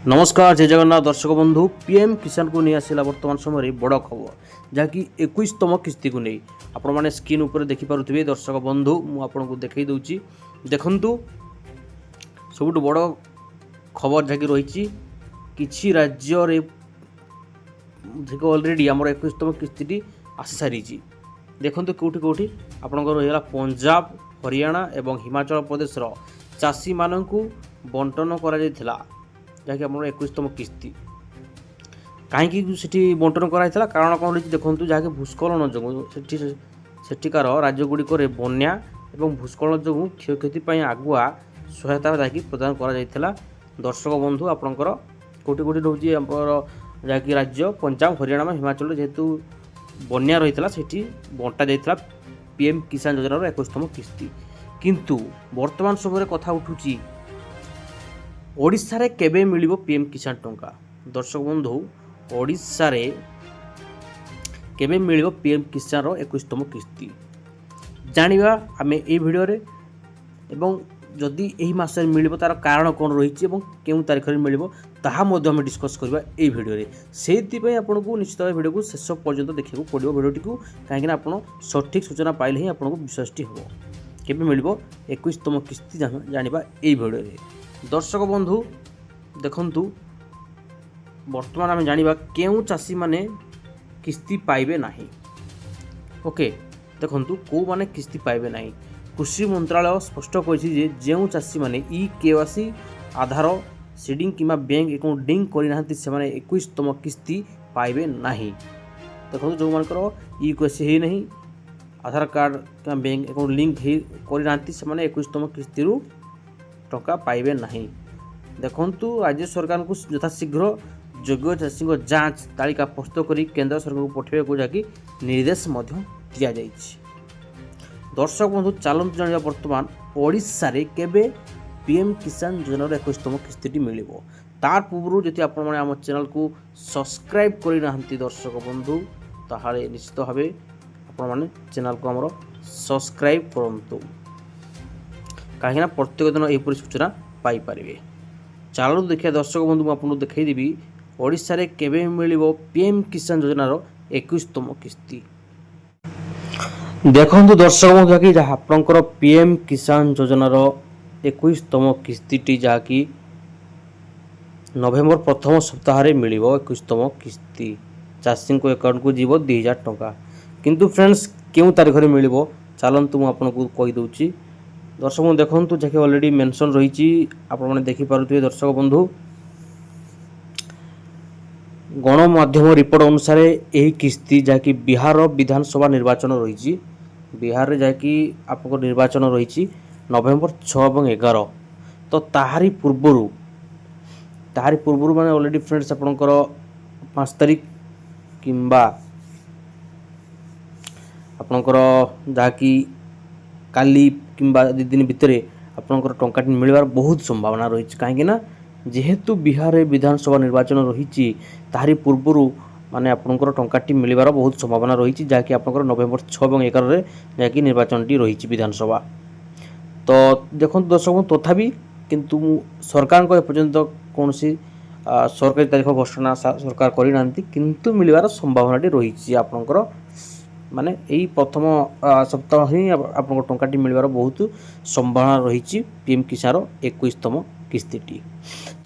नमस्कार जय जगन्नाथ दर्शक बंधु पीएम किसान को नहीं आसला वर्तमान समय बड़ खबर जहाँकि 21तम किस्ती को नहीं आपण मैंने स्क्रीन उपर देखिपे दर्शक बंधु मुझे देखई दूची देखंतु सबुठ बड़ खबर जहाँकि रही किछि राज्य ऑलरेडी आम 21तम किस्ती आसी सारी देखो कौटी कौटी आपंकर रहीगला पंजाब हरियाणा एवं हिमाचल प्रदेश चाषी मानू बंटन करा जहाँकि आम 21तम किस्ती कहीं बंटन कराई कारण कौन रही देखो जहाँकि भूस्खलन जो सेठिकार राज्यगुड़िक बन्या एवं भूस्खलन जो क्षयक्षति आगुआ सहायता जहाँकि प्रदान करा दर्शक बंधु आपंकर कौटी कौटी रोचे जहाँकि राज्य पंजाब हरियाणा हिमाचल जेहेतु बन्या रही है बंटा जाता पीएम किसान योजनार 21तम किस्ती किंतु वर्तमान समय कथा उठुची ओडिशा रे केबे मिलिबो पीएम किसान टंका। दर्शक बंधु ओडिशा रे केबे मिलिबो पीएम किसान रो 21तम किस्ती जानिबा आमे ए भिडियो रे एवं जदि एही मास रे मिलिबो तार कारण कोन रहिछि एवं केउ तारिख रे मिलिबो ताहा मध्ये हम डिस्कस करबा ए भिडियो रे सेति पय आपनको निश्चित भिडियो को शेष पर्यंत देखिबो पडिबो भिडियोटी को काहेकि आपण सठिक सूचना पाइले ही आपनको विश्वासटी हो केबे मिलिबो 21तम किस्ती जानिबा ए भिडियो रे दर्शक बंधु देखंतु वर्तमान आम जानिबा केउ चाषी माने किस्ती पाइबे नाही ओके देखंतु को माने किस्ती पाइबे नाही कृषि मंत्रालय स्पष्ट कहिछि जे जेउ चाषी माने ई केवासी आधार सीडिंग किमा बैंक अकाउंट लिंक करि नाहंती से माने 21तम किस्ती पाइबे नाही देखंतु जो मानकर ई केवासी हे नाही आधार कार्ड किमा बैंक अकाउंट लिंक हे करि नाहंती से माने 21तम किस्ती रु टंका पाइबे नहीं देखंतु राज्य सरकार को यथाशीघ्र योग्य चाषी जांच तालिका प्रस्तुत कर केंद्र सरकार को पठे को जाकि निर्देश दि जाइए। दर्शक बंधु चलतु जाना वर्तमान ओडिशा रे केबे पीएम किसान योजनार 21तम किस्ती मिलिबो तार पूर्व जदि आपण माने आम चैनल को सब्सक्राइब करि नाहंती दर्शक बंधु ताहाले निश्चित भाव आपण माने चैनल को हमर सब्सक्राइब करंतु कहीं प्रत्येक दिन यहपरी सूचना पाइपर चलो देखिए दर्शक बंधु मुझे देखईदेवी ओडिशा रे केबे मिलिबो पीएम किसान योजनार 21तम किस्ती देखो दर्शक बंधु कि आपंकर पीएम किसान योजनार 21तम किस्ती जहाँकि नवेम्बर प्रथम सप्ताह मिलिबो 21तम किस्ती चाषी अकाउंट को जीव 2000 टंका किंतु फ्रेंड्स क्यों तारीख में मिलिबो चलतु मुझे कहीदे दर्शक बंधु देखो जैसे ऑलरेडी मेंशन रही आपने देखिपे दर्शक बंधु गणमाध्यम रिपोर्ट अनुसार यही किस्ती जहाँकि बिहार विधानसभा निर्वाचन रही बिहार में जहाँकि आप निर्वाचन रही नवेम्बर 6 और 11 तो ताहारी पूर्व माने ऑलरेडी फ्रेंड्स आपंकर 5 तारिख किंबा आपंकर जहाँकि काली किंबा 2 दिन भितर आपंकर टंकाटी मिलवार बहुत संभावना रही कहीं जेहेतु बिहार विधानसभा निर्वाचन रही तारी पूर्व माने आपंकर टंकाटी मिलवार बहुत संभावना रही जहाँकि आपंकर नवेम्बर 6 और 11 जहाँकि निर्वाचन रही विधानसभा तो देखो दर्शक तथापि किंतु सरकार को एपर्यंत कौन सरकारी तारीख घोषणा सरकार करना किंतु मिलवार संभावना रही आपंकर माने यही प्रथम सप्ताह ही आपन टंकाटी मिलवार बहुत संभावना रही पीएम किसान 21तम किस्ती।